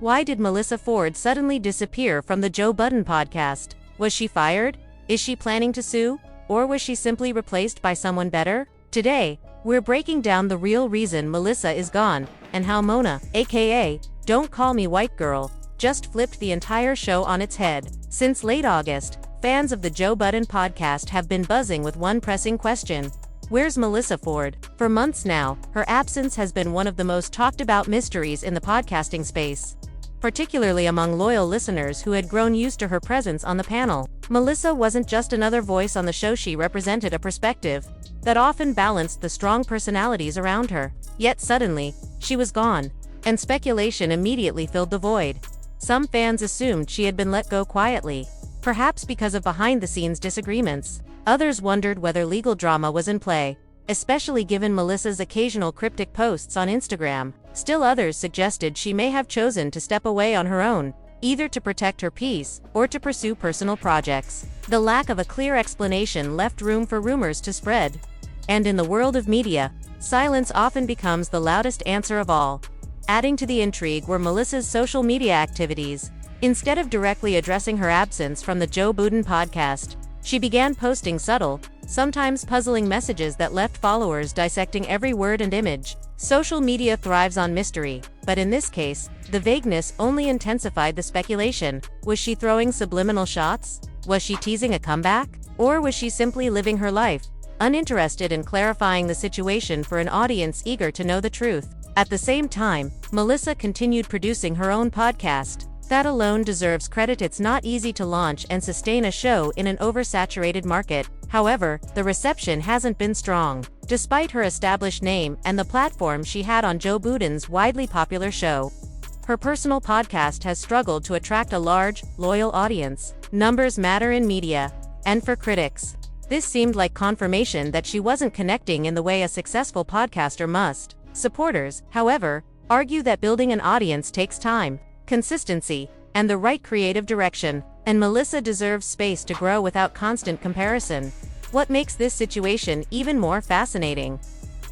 Why did Melyssa Ford suddenly disappear from the Joe Budden podcast? Was she fired? Is she planning to sue? Or was she simply replaced by someone better? Today, we're breaking down the real reason Melyssa is gone, and how Mona, aka Don't Call Me White Girl, just flipped the entire show on its head. Since late August, fans of the Joe Budden podcast have been buzzing with one pressing question. Where's Melyssa Ford? For months now, her absence has been one of the most talked about mysteries in the podcasting space, particularly among loyal listeners who had grown used to her presence on the panel. Melyssa wasn't just another voice on the show, she represented a perspective that often balanced the strong personalities around her. Yet suddenly, she was gone, and speculation immediately filled the void. Some fans assumed she had been let go quietly, perhaps because of behind-the-scenes disagreements. Others wondered whether legal drama was in play, especially given Melyssa's occasional cryptic posts on Instagram. Still others suggested she may have chosen to step away on her own, either to protect her peace or to pursue personal projects. The lack of a clear explanation left room for rumors to spread. And in the world of media, silence often becomes the loudest answer of all. Adding to the intrigue were Melyssa's social media activities. Instead of directly addressing her absence from the Joe Budden podcast, she began posting subtle, sometimes puzzling messages that left followers dissecting every word and image. Social media thrives on mystery, but in this case, the vagueness only intensified the speculation. Was she throwing subliminal shots? Was she teasing a comeback? Or was she simply living her life, uninterested in clarifying the situation for an audience eager to know the truth? At the same time, Melyssa continued producing her own podcast. That alone deserves credit. It's not easy to launch and sustain a show in an oversaturated market. However, the reception hasn't been strong, despite her established name and the platform she had on Joe Budden's widely popular show. Her personal podcast has struggled to attract a large, loyal audience. Numbers matter in media, and for critics, this seemed like confirmation that she wasn't connecting in the way a successful podcaster must. Supporters, however, argue that building an audience takes time, consistency, and the right creative direction, and Melyssa deserves space to grow without constant comparison. What makes this situation even more fascinating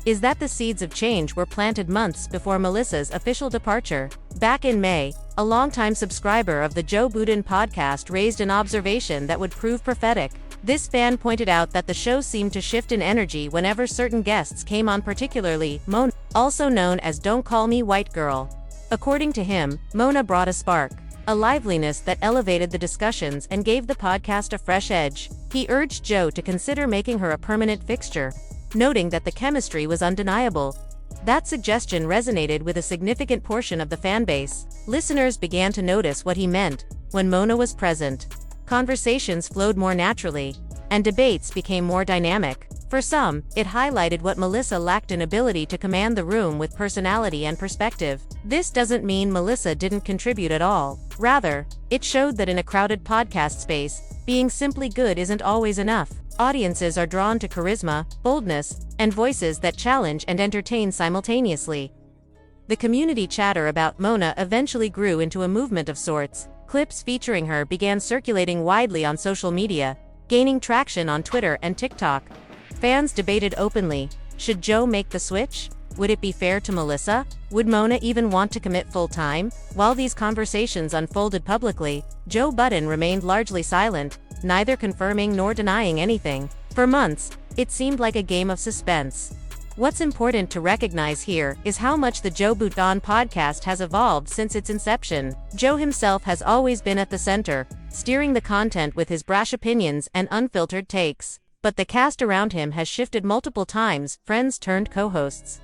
is that the seeds of change were planted months before Melyssa's official departure. Back in May, a longtime subscriber of the Joe Budden podcast raised an observation that would prove prophetic. This fan pointed out that the show seemed to shift in energy whenever certain guests came on, particularly Mona, also known as Don't Call Me White Girl. According to him, Mona brought a spark, a liveliness that elevated the discussions and gave the podcast a fresh edge. He urged Joe to consider making her a permanent fixture, noting that the chemistry was undeniable. That suggestion resonated with a significant portion of the fanbase. Listeners began to notice what he meant. When Mona was present, conversations flowed more naturally, and debates became more dynamic. For some, it highlighted what Melyssa lacked in ability to command the room with personality and perspective. This doesn't mean Melyssa didn't contribute at all. Rather, it showed that in a crowded podcast space, being simply good isn't always enough. Audiences are drawn to charisma, boldness, and voices that challenge and entertain simultaneously. The community chatter about Mona eventually grew into a movement of sorts. Clips featuring her began circulating widely on social media, gaining traction on Twitter and TikTok. Fans debated openly. Should Joe make the switch? Would it be fair to Melyssa? Would Mona even want to commit full-time? While these conversations unfolded publicly, Joe Budden remained largely silent, neither confirming nor denying anything. For months, it seemed like a game of suspense. What's important to recognize here is how much the Joe Budden podcast has evolved since its inception. Joe himself has always been at the center, steering the content with his brash opinions and unfiltered takes. But the cast around him has shifted multiple times, friends turned co-hosts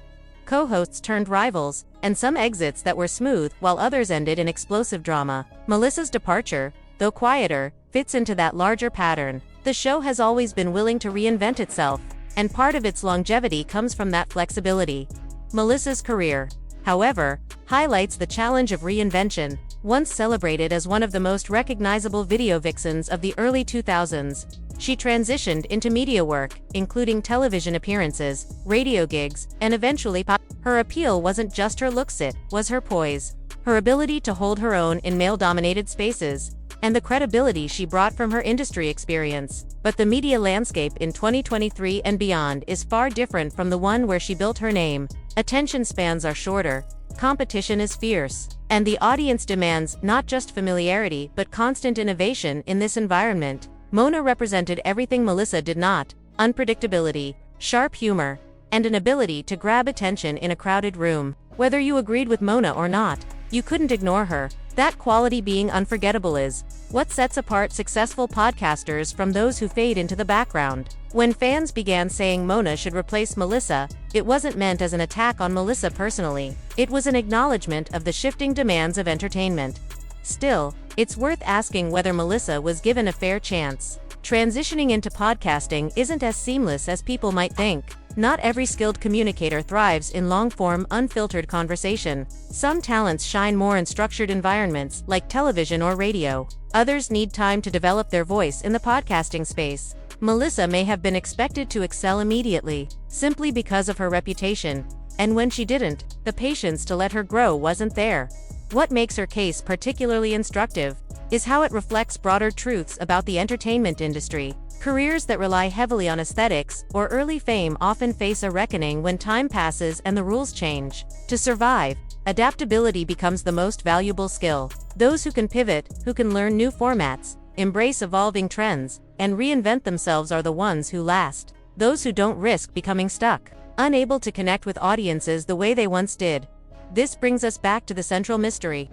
turned rivals, and some exits that were smooth while others ended in explosive drama. Melyssa's departure, though quieter, fits into that larger pattern. The show has always been willing to reinvent itself, and part of its longevity comes from that flexibility. Melyssa's career, however, highlights the challenge of reinvention. Once celebrated as one of the most recognizable video vixens of the early 2000s, she transitioned into media work, including television appearances, radio gigs, and eventually pop. Her appeal wasn't just her looks, it was her poise, her ability to hold her own in male-dominated spaces, and the credibility she brought from her industry experience. But the media landscape in 2023 and beyond is far different from the one where she built her name. Attention spans are shorter, competition is fierce, And the audience demands not just familiarity but constant innovation in this environment. Mona represented everything Melyssa did not: unpredictability, sharp humor, and an ability to grab attention in a crowded room. Whether you agreed with Mona or not, you couldn't ignore her. That quality being unforgettable is what sets apart successful podcasters from those who fade into the background. When fans began saying Mona should replace Melyssa, it wasn't meant as an attack on Melyssa personally. It was an acknowledgement of the shifting demands of entertainment. Still, it's worth asking whether Melyssa was given a fair chance. Transitioning into podcasting isn't as seamless as people might think. Not every skilled communicator thrives in long-form, unfiltered conversation. Some talents shine more in structured environments, like television or radio. Others need time to develop their voice in the podcasting space. Melyssa may have been expected to excel immediately, simply because of her reputation, and when she didn't, the patience to let her grow wasn't there. What makes her case particularly instructive is how it reflects broader truths about the entertainment industry. Careers that rely heavily on aesthetics or early fame often face a reckoning when time passes and the rules change. To survive, adaptability becomes the most valuable skill. Those who can pivot, who can learn new formats, embrace evolving trends, and reinvent themselves are the ones who last. Those who don't risk becoming stuck, unable to connect with audiences the way they once did. This brings us back to the central mystery.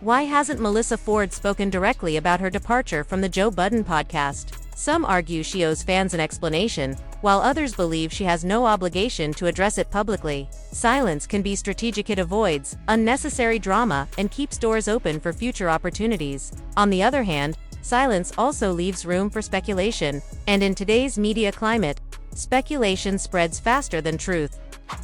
Why hasn't Melyssa Ford spoken directly about her departure from the Joe Budden podcast? Some argue she owes fans an explanation, while others believe she has no obligation to address it publicly. Silence can be strategic. It avoids unnecessary drama and keeps doors open for future opportunities. On the other hand, silence also leaves room for speculation, and in today's media climate, speculation spreads faster than truth.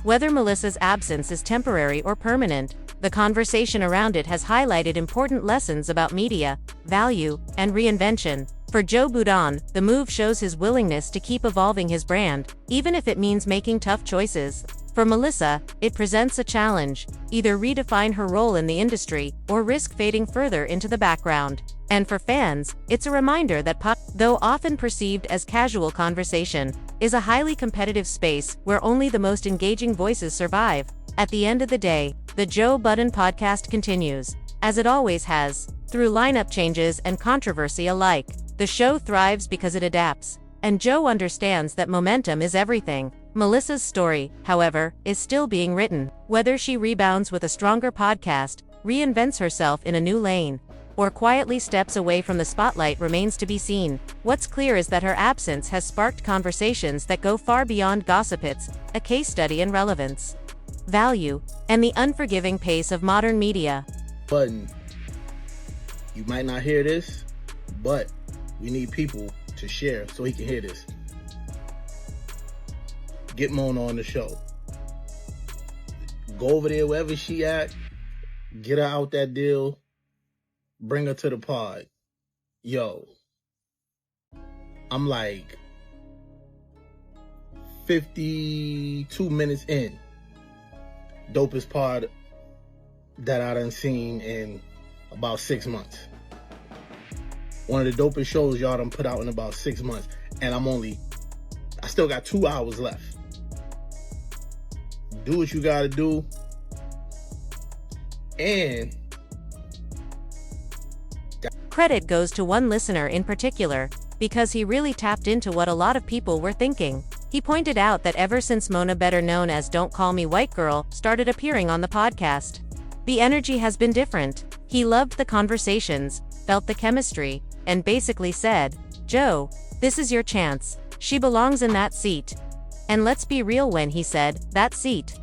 Whether Melyssa's absence is temporary or permanent, the conversation around it has highlighted important lessons about media, value, and reinvention. For Joe Budden, the move shows his willingness to keep evolving his brand, even if it means making tough choices. For Melyssa, it presents a challenge: either redefine her role in the industry, or risk fading further into the background. And for fans, it's a reminder that though often perceived as casual conversation, is a highly competitive space where only the most engaging voices survive. At the end of the day, the Joe Budden podcast continues, as it always has, through lineup changes and controversy alike. The show thrives because it adapts, and Joe understands that momentum is everything. Melyssa's story, however, is still being written. Whether she rebounds with a stronger podcast, reinvents herself in a new lane, or quietly steps away from the spotlight remains to be seen. What's clear is that her absence has sparked conversations that go far beyond gossip. It's a case study in relevance, value, and the unforgiving pace of modern media. Budden, you might not hear this, but we need people to share so he can hear this. Get Mona on the show. Go over there wherever she at, get her out that deal, bring her to the pod. Yo, I'm like 52 minutes in. Dopest pod that I done seen in about 6 months. One of the dopest shows y'all done put out in about 6 months. And I still got 2 hours left. Do what you gotta do. And credit goes to one listener in particular, because he really tapped into what a lot of people were thinking. He pointed out that ever since Mona, better known as Don't Call Me White Girl, started appearing on the podcast, the energy has been different. He loved the conversations, felt the chemistry, and basically said, "Joe, this is your chance. She belongs in that seat." And let's be real, when he said, "that seat,"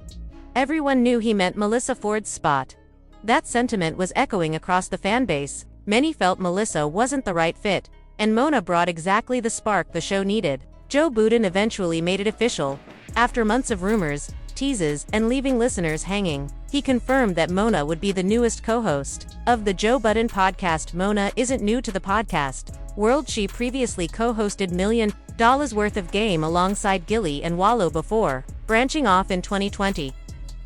everyone knew he meant Melyssa Ford's spot. That sentiment was echoing across the fanbase. Many felt Melyssa wasn't the right fit, and Mona brought exactly the spark the show needed. Joe Budden eventually made it official. After months of rumors, teases, and leaving listeners hanging, he confirmed that Mona would be the newest co-host of the Joe Budden podcast. Mona isn't new to the podcast world. She previously co-hosted $1 million worth of Game alongside Gilly and Wallow before branching off in 2020.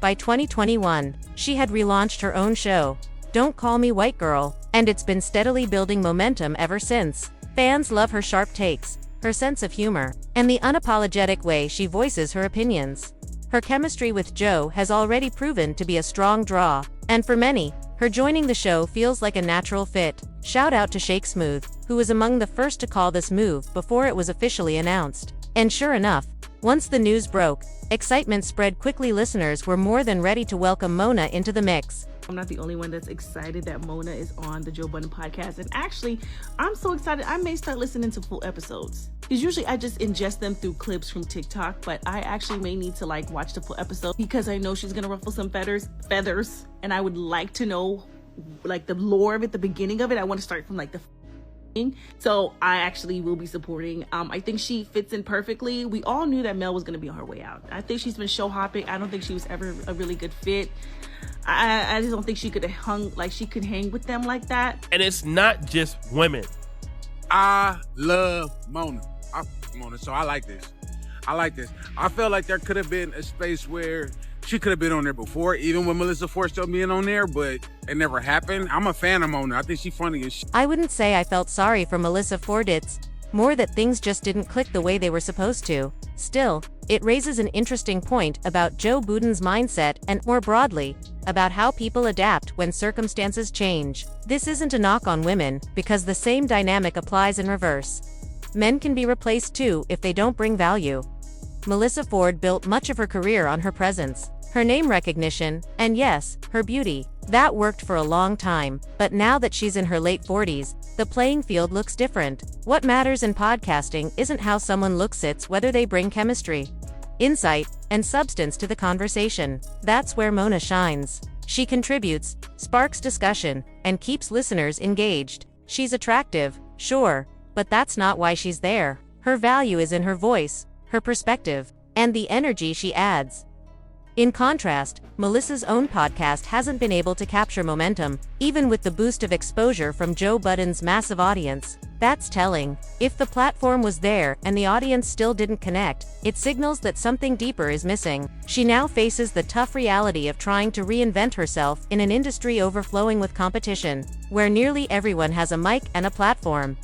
By 2021, she had relaunched her own show, Don't Call Me White Girl, and it's been steadily building momentum ever since. Fans love her sharp takes, her sense of humor, and the unapologetic way she voices her opinions. Her chemistry with Joe has already proven to be a strong draw, and for many, Her joining the show feels like a natural fit. Shout out to Shake Smooth, who was among the first to call this move before it was officially announced. And sure enough, once the news broke, excitement spread quickly. Listeners were more than ready to welcome Mona into the mix. I'm not the only one that's excited that Mona is on the Joe Budden podcast. And actually, I'm so excited I may start listening to full episodes. Because usually I just ingest them through clips from TikTok, but I actually may need to watch the full episode because I know she's going to ruffle some feathers. And I would like to know the lore of it, the beginning of it. I want to start from the so I actually will be supporting. I think she fits in perfectly. We all knew that Mel was going to be on her way out. I think she's been show hopping. I don't think she was ever a really good fit. I just don't think she could have she could hang with them like that. And it's not just women. I love Mona. So I like this. I felt like there could have been a space where she could have been on there before, even with Melyssa Ford still being on there, but it never happened. I'm a fan of Mona. I think she's funny as shit. I wouldn't say I felt sorry for Melyssa Ford. It's more that things just didn't click the way they were supposed to. Still, it raises an interesting point about Joe Budden's mindset and, more broadly, about how people adapt when circumstances change. This isn't a knock on women, because the same dynamic applies in reverse. Men can be replaced too if they don't bring value. Melyssa Ford built much of her career on her presence, her name recognition, and yes, her beauty. That worked for a long time, but now that she's in her late 40s, the playing field looks different. What matters in podcasting isn't how someone looks, it's whether they bring chemistry, insight, and substance to the conversation. That's where Mona shines. She contributes, sparks discussion, and keeps listeners engaged. She's attractive, sure, but that's not why she's there. Her value is in her voice, her perspective, and the energy she adds. In contrast, Melyssa's own podcast hasn't been able to capture momentum, even with the boost of exposure from Joe Budden's massive audience. That's telling. If the platform was there and the audience still didn't connect, it signals that something deeper is missing. She now faces the tough reality of trying to reinvent herself in an industry overflowing with competition, where nearly everyone has a mic and a platform.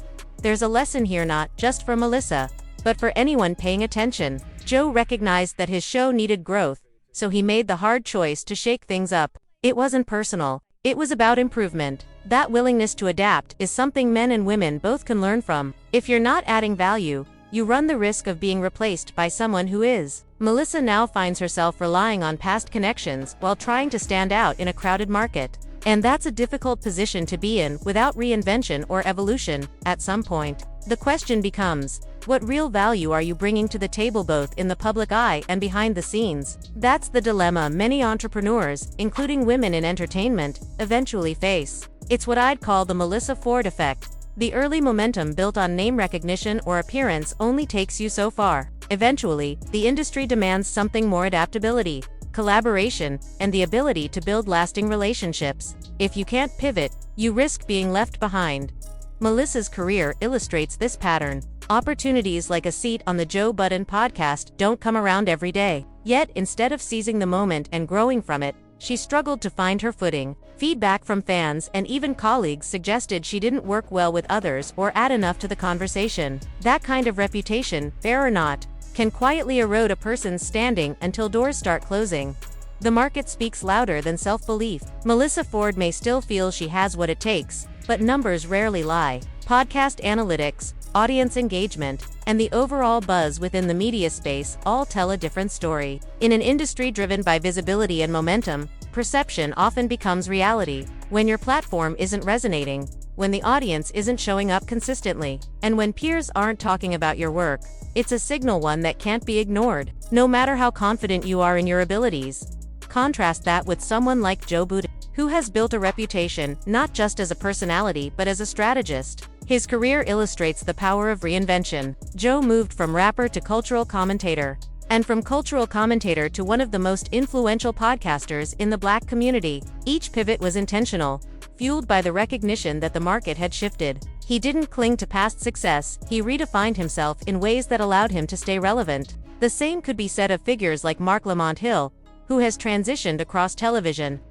There's a lesson here not just for Melyssa, but for anyone paying attention. Joe recognized that his show needed growth, so he made the hard choice to shake things up. It wasn't personal. It was about improvement. That willingness to adapt is something men and women both can learn from. If you're not adding value, you run the risk of being replaced by someone who is. Melyssa now finds herself relying on past connections while trying to stand out in a crowded market. And that's a difficult position to be in without reinvention or evolution. At some point, the question becomes, what real value are you bringing to the table both in the public eye and behind the scenes? That's the dilemma many entrepreneurs, including women in entertainment, eventually face. It's what I'd call the Melyssa Ford effect. The early momentum built on name recognition or appearance only takes you so far. Eventually, the industry demands something more: adaptability, collaboration, and the ability to build lasting relationships. If you can't pivot, you risk being left behind. Melyssa's career illustrates this pattern. Opportunities like a seat on the Joe Budden podcast don't come around every day. Yet, instead of seizing the moment and growing from it, she struggled to find her footing. Feedback from fans and even colleagues suggested she didn't work well with others or add enough to the conversation. That kind of reputation, fair or not, can quietly erode a person's standing until doors start closing. The market speaks louder than self-belief. Melyssa Ford may still feel she has what it takes, but numbers rarely lie. Podcast analytics, audience engagement, and the overall buzz within the media space all tell a different story. In an industry driven by visibility and momentum, perception often becomes reality. When your platform isn't resonating, when the audience isn't showing up consistently, and when peers aren't talking about your work, it's a signal, one that can't be ignored, no matter how confident you are in your abilities. Contrast that with someone like Joe Budden, who has built a reputation not just as a personality but as a strategist. His career illustrates the power of reinvention. Joe moved from rapper to cultural commentator, and from cultural commentator to one of the most influential podcasters in the Black community. Each pivot was intentional, fueled by the recognition that the market had shifted. He didn't cling to past success, he redefined himself in ways that allowed him to stay relevant. The same could be said of figures like Mark Lamont Hill, who has transitioned across television,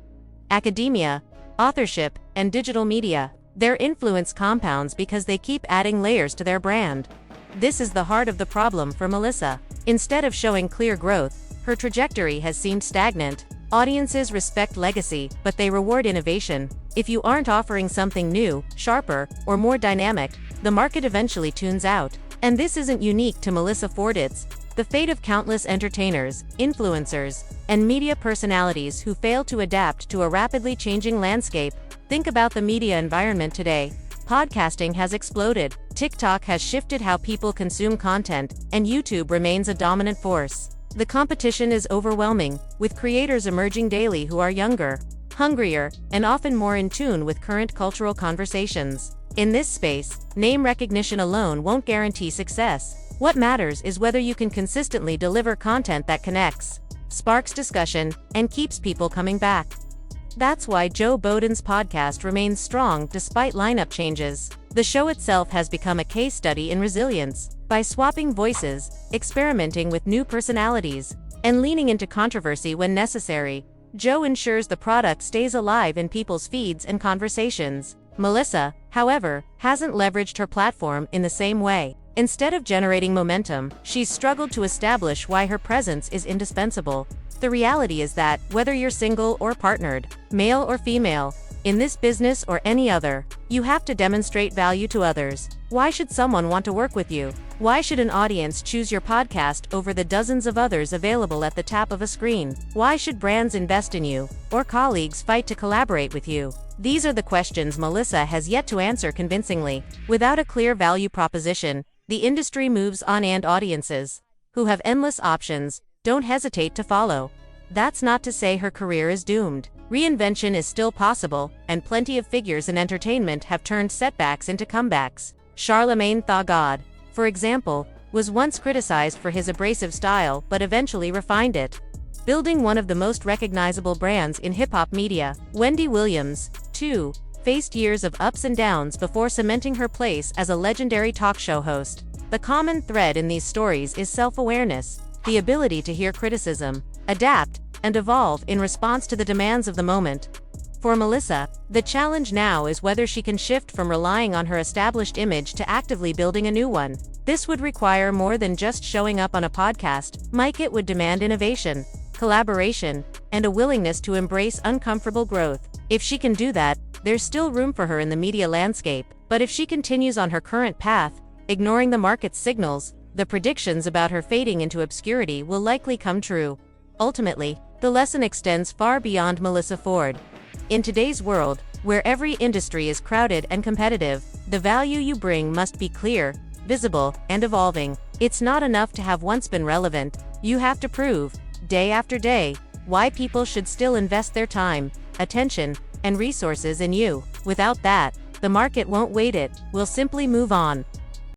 academia, authorship, and digital media. Their influence compounds because they keep adding layers to their brand. This is the heart of the problem for Melyssa. Instead of showing clear growth, her trajectory has seemed stagnant. Audiences respect legacy, but they reward innovation. If you aren't offering something new, sharper, or more dynamic, the market eventually tunes out. And this isn't unique to Melyssa Ford. It's the fate of countless entertainers, influencers, and media personalities who fail to adapt to a rapidly changing landscape. Think about the media environment today. Podcasting has exploded, TikTok has shifted how people consume content, and YouTube remains a dominant force. The competition is overwhelming, with creators emerging daily who are younger, hungrier, and often more in tune with current cultural conversations. In this space, name recognition alone won't guarantee success. What matters is whether you can consistently deliver content that connects, sparks discussion, and keeps people coming back. That's why Joe Budden's podcast remains strong despite lineup changes. The show itself has become a case study in resilience. By swapping voices, experimenting with new personalities, and leaning into controversy when necessary, Joe ensures the product stays alive in people's feeds and conversations. Melyssa, however, hasn't leveraged her platform in the same way. Instead of generating momentum, she's struggled to establish why her presence is indispensable. The reality is that, whether you're single or partnered, male or female, in this business or any other, you have to demonstrate value to others. Why should someone want to work with you? Why should an audience choose your podcast over the dozens of others available at the tap of a screen? Why should brands invest in you, or colleagues fight to collaborate with you? These are the questions Melyssa has yet to answer convincingly. Without a clear value proposition, the industry moves on, and audiences, who have endless options, don't hesitate to follow. That's not to say her career is doomed. Reinvention is still possible, and plenty of figures in entertainment have turned setbacks into comebacks. Charlemagne the God, for example, was once criticized for his abrasive style but eventually refined it, building one of the most recognizable brands in hip-hop media. Wendy Williams, too, faced years of ups and downs before cementing her place as a legendary talk show host. The common thread in these stories is self-awareness, the ability to hear criticism, adapt, and evolve in response to the demands of the moment. For Melyssa, the challenge now is whether she can shift from relying on her established image to actively building a new one. This would require more than just showing up on a podcast. It would demand innovation, collaboration, and a willingness to embrace uncomfortable growth. If she can do that, there's still room for her in the media landscape. But if she continues on her current path, ignoring the market's signals, the predictions about her fading into obscurity will likely come true. Ultimately, the lesson extends far beyond Melyssa Ford. In today's world, where every industry is crowded and competitive, the value you bring must be clear, visible, and evolving. It's not enough to have once been relevant. You have to prove, day after day, why people should still invest their time, attention, and resources in you. Without that, the market won't wait, it will simply move on.